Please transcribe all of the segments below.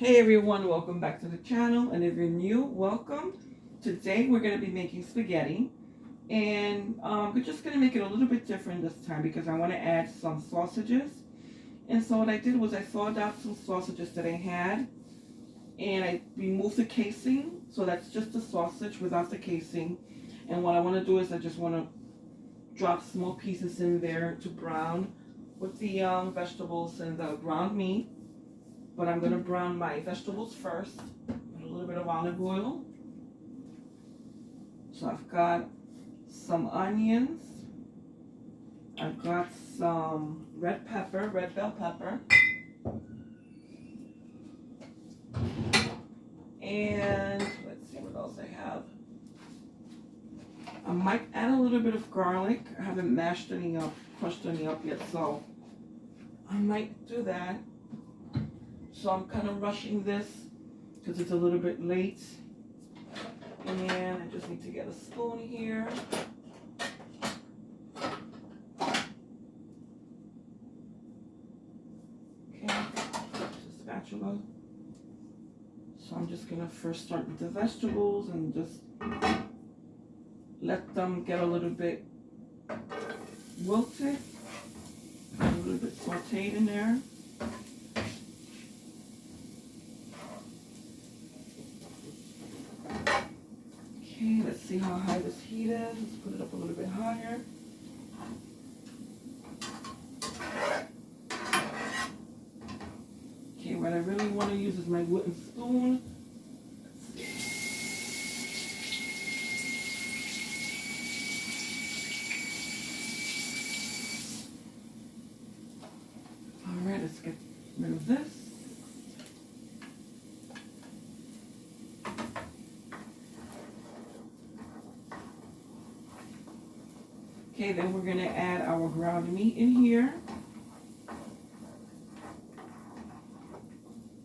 Hey everyone, welcome back to the channel, and if you're new, welcome. Today we're going to be making spaghetti, and we're just going to make it a little bit different this time because I want to add some sausages. And so what I did was I thawed out some sausages that I had, and I removed the casing, so that's just the sausage without the casing. And what I want to do is I just want to drop small pieces in there to brown with the vegetables and the ground meat. But I'm going to brown my vegetables first with a little bit of olive oil. So I've got some onions. I've got some red bell pepper. And let's see what else I have. I might add a little bit of garlic. I haven't crushed any up yet, so I might do that. So I'm kind of rushing this because it's a little bit late. And I just need to get a spoon here. Okay, just a spatula. So I'm just gonna first start with the vegetables and just let them get a little bit wilted, a little bit sauteed in there. Okay, let's see how high this heat is. Let's put it up a little bit higher. Okay, what I really want to use is my wooden spoon. All right, let's get rid of this. Okay, then we're going to add our ground meat in here.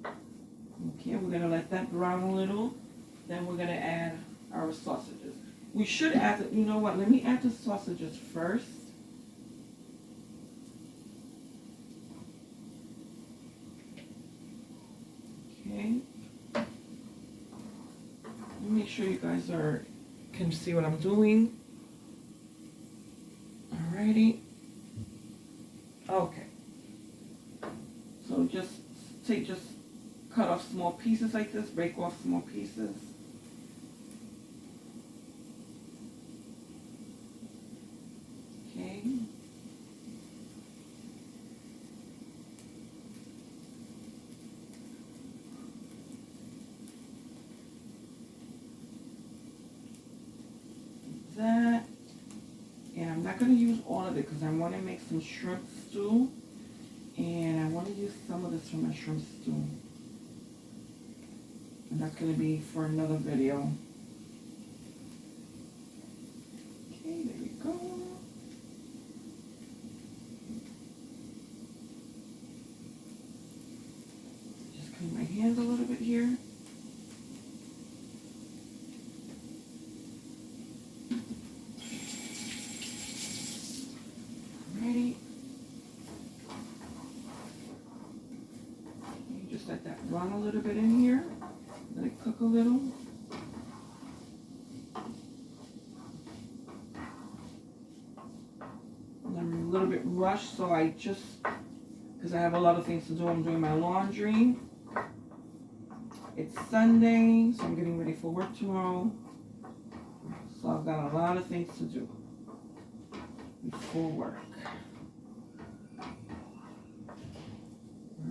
Okay, we're going to let that brown a little. Then we're going to add our sausages. We should add, you know what, let me add the sausages first. Okay. Make sure you guys can see what I'm doing. Alrighty. Okay. So just cut off small pieces like this, break off small pieces. Okay. That. And I'm not going to use all of it because I want to make some shrimp stew. And I want to use some of this for my shrimp stew. And that's going to be for another video. Okay, there we go. Just clean my hands a little bit here. Alrighty. You just let that run a little bit in here. Let it cook a little. And I'm a little bit rushed, so because I have a lot of things to do. I'm doing my laundry. It's Sunday, so I'm getting ready for work tomorrow. So I've got a lot of things to do before work.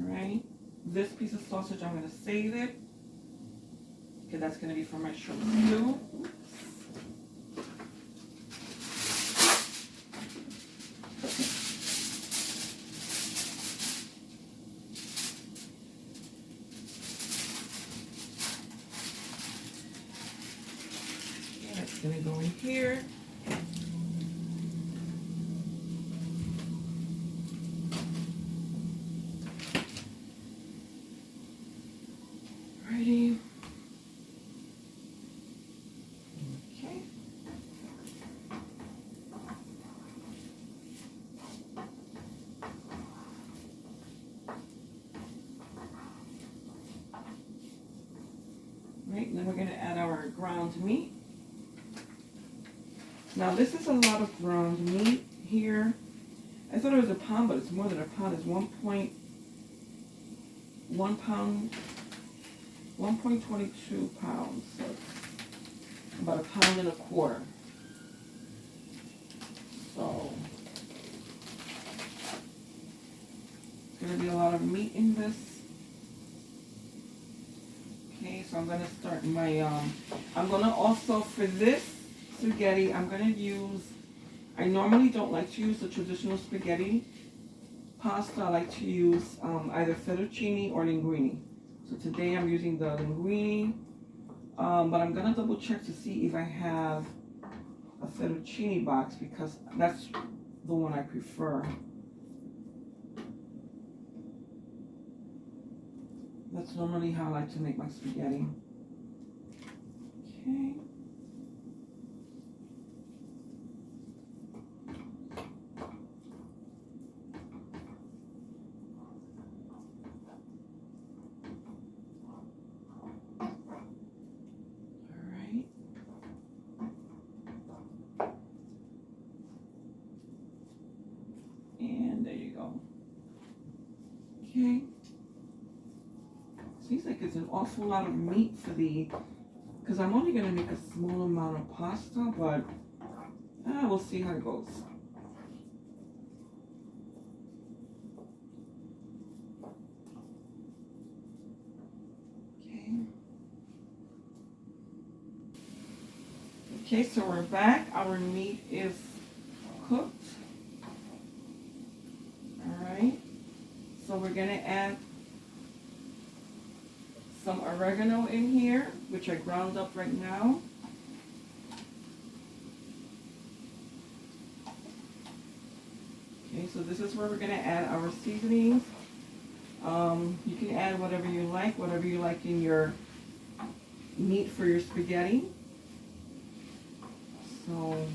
Alright. This piece of sausage, I'm going to save it. Okay, that's going to be for my shrimp stew. Okay, that's going to go in here. Alrighty. Okay. Right, and then we're going to add our ground meat. Now this is a lot of ground meat here. I thought it was a pound, but it's more than a pound. It's 1.1 pound, 1.22 pounds. So it's about a pound and a quarter. So it's going to be a lot of meat in this. Okay, so I'm going to start my, I'm going to also, for this spaghetti, I'm going to use, I normally don't like to use the traditional spaghetti pasta. I like to use either fettuccine or linguine. So today I'm using the linguine, but I'm going to double check to see if I have a fettuccine box because that's the one I prefer. That's normally how I like to make my spaghetti. Okay. Alright. And there you go. Okay. Seems like it's an awful lot of meat for the, because I'm only going to make a small amount of pasta, but we'll see how it goes. Okay. Okay, so we're back. Our meat is cooked. Alright. So we're going to add some oregano in here, which I ground up right now. Okay, so this is where we're going to add our seasonings. You can add whatever you like in your meat for your spaghetti. So,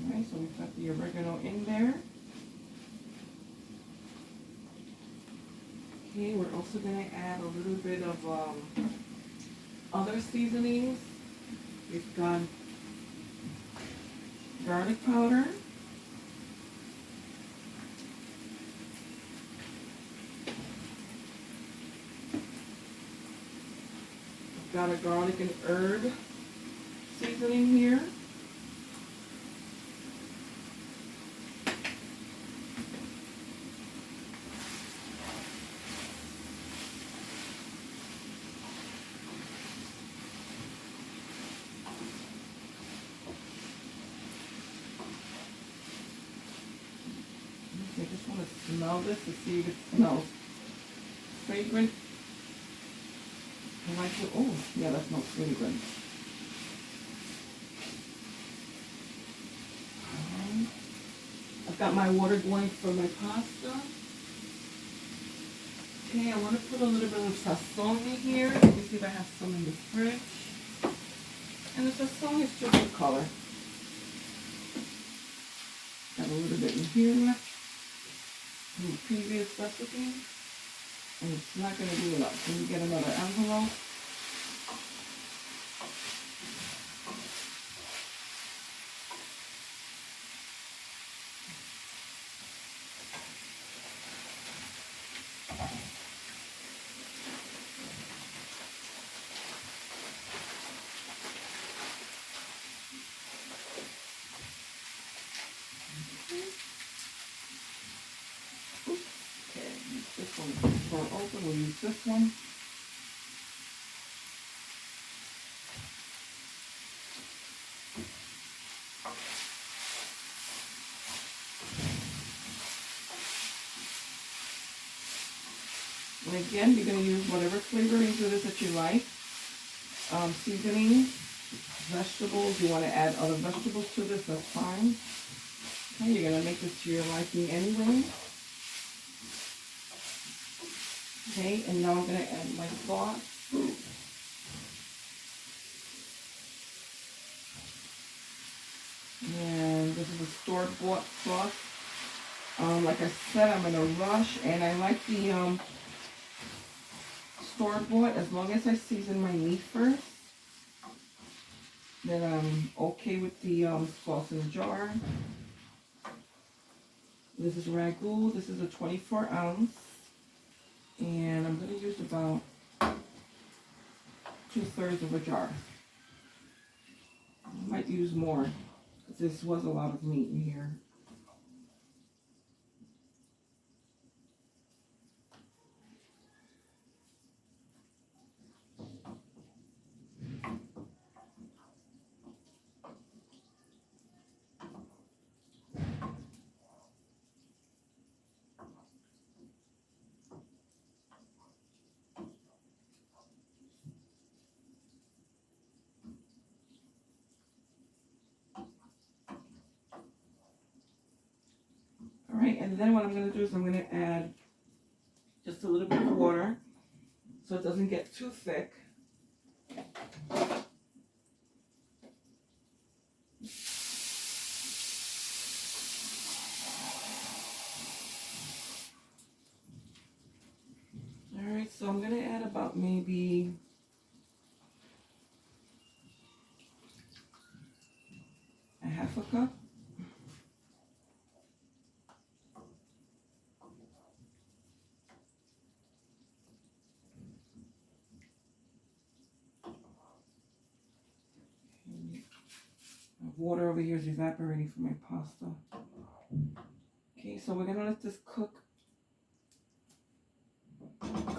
alright, so we've got the oregano in there. Okay, we're also going to add a little bit of other seasonings. We've got garlic powder. We've got a garlic and herb seasoning here. I just want to smell this to see if it smells fragrant. I like it. Oh, yeah, that smells fragrant. I've got my water going for my pasta. Okay, I want to put a little bit of sazon in here. Let me see if I have some in the fridge. And the sazon is just a color. Got a little bit in here left from the previous recipe. And it's not going to be enough. Let me get another envelope. This one is more open. We'll use this one. And again, you're going to use whatever flavorings it is that you like. Seasonings, vegetables. You want to add other vegetables to this, that's fine. Okay, you're going to make this to your liking anyway. Okay, and now I'm going to add my sauce. And this is a store-bought sauce. Like I said, I'm in a rush, and I like the store-bought, as long as I season my meat first, then I'm okay with the sauce in the jar. This is ragu. This is a 24 ounce. And I'm going to use about 2/3 of a jar. I might use more, because this was a lot of meat in here. Alright, and then what I'm going to do is I'm going to add just a little bit of water so it doesn't get too thick. Alright, so I'm going to add about maybe a half a cup. Water over here is evaporating from my pasta. Okay, so we're gonna let this cook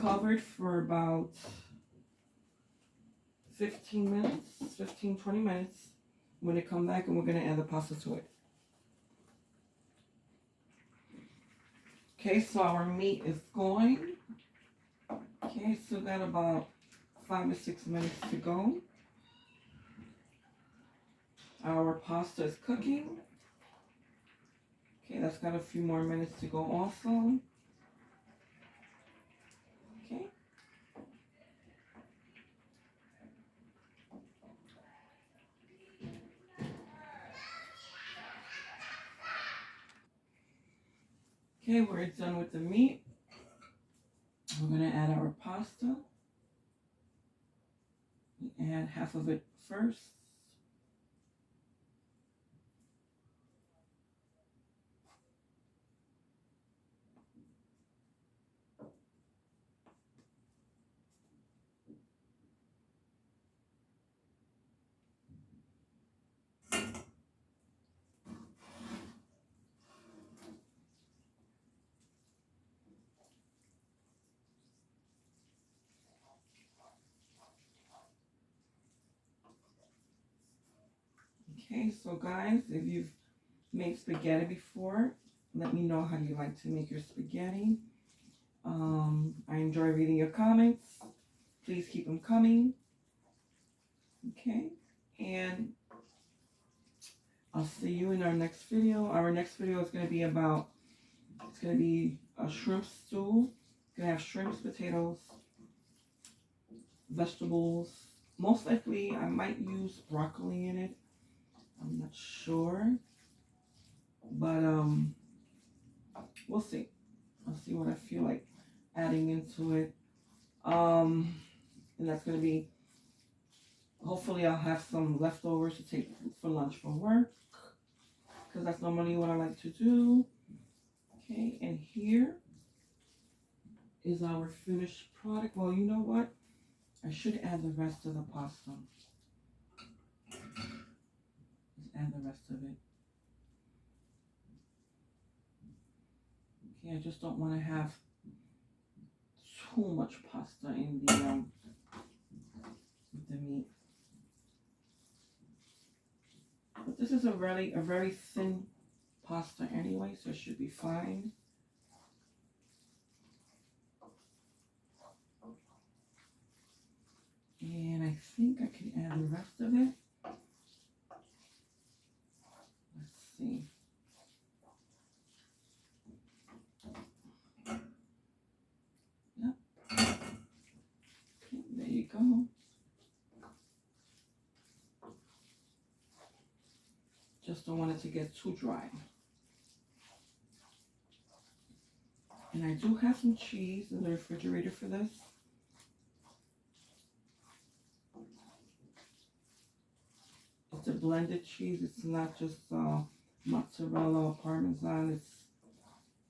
covered for about 15 minutes, 20 minutes. I'm gonna come back and we're gonna add the pasta to it. Okay, so our meat is going. Okay, still got about 5 or 6 minutes to go. Our pasta is cooking. Okay, that's got a few more minutes to go also. Okay. Okay, we're done with the meat. We're gonna add our pasta. Add half of it first. Okay, so guys, if you've made spaghetti before, let me know how you like to make your spaghetti. I enjoy reading your comments. Please keep them coming. Okay, and I'll see you in our next video. Our next video is going to be about, it's going to be a shrimp stew. It's going to have shrimps, potatoes, vegetables. Most likely, I might use broccoli in it. I'm not sure, but we'll see. I'll see what I feel like adding into it. And that's gonna be, hopefully I'll have some leftovers to take for lunch from work, because that's normally what I like to do. Okay, and here is our finished product. Well, you know what? I should add the rest of the pasta. Let's add the rest of it. Okay, I just don't want to have too much pasta in the with the meat. But this is a very thin pasta anyway, so it should be fine. And I think I can add the rest of it. Let's see. Yep. Okay, there you go. Just don't want it to get too dry. And I do have some cheese in the refrigerator for this. blended cheese. It's not just mozzarella or parmesan. It's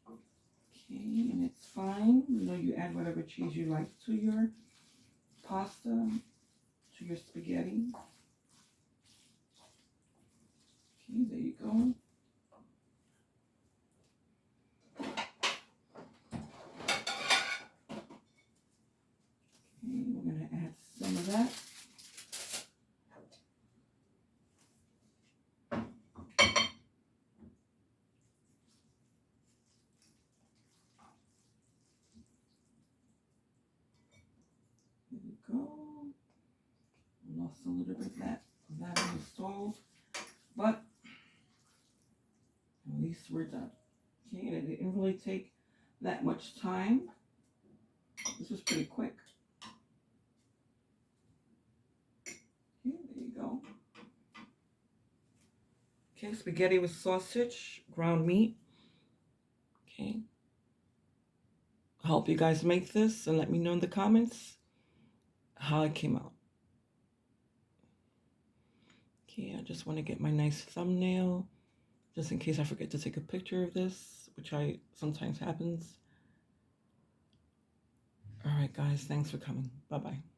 okay, and it's fine. You know, you add whatever cheese you like to your pasta, to your spaghetti. Okay, there you go. Okay, we're gonna add some of that. There we go. Lost a little bit of that on the stove, but at least we're done. Okay, and it didn't really take that much time. This was pretty quick. Okay, there you go. Okay, spaghetti with sausage, ground meat. Okay. I hope you guys make this and let me know in the comments how it came out. Okay, I just want to get my nice thumbnail just in case I forget to take a picture of this, which sometimes happens. All right, guys, thanks for coming. Bye-bye.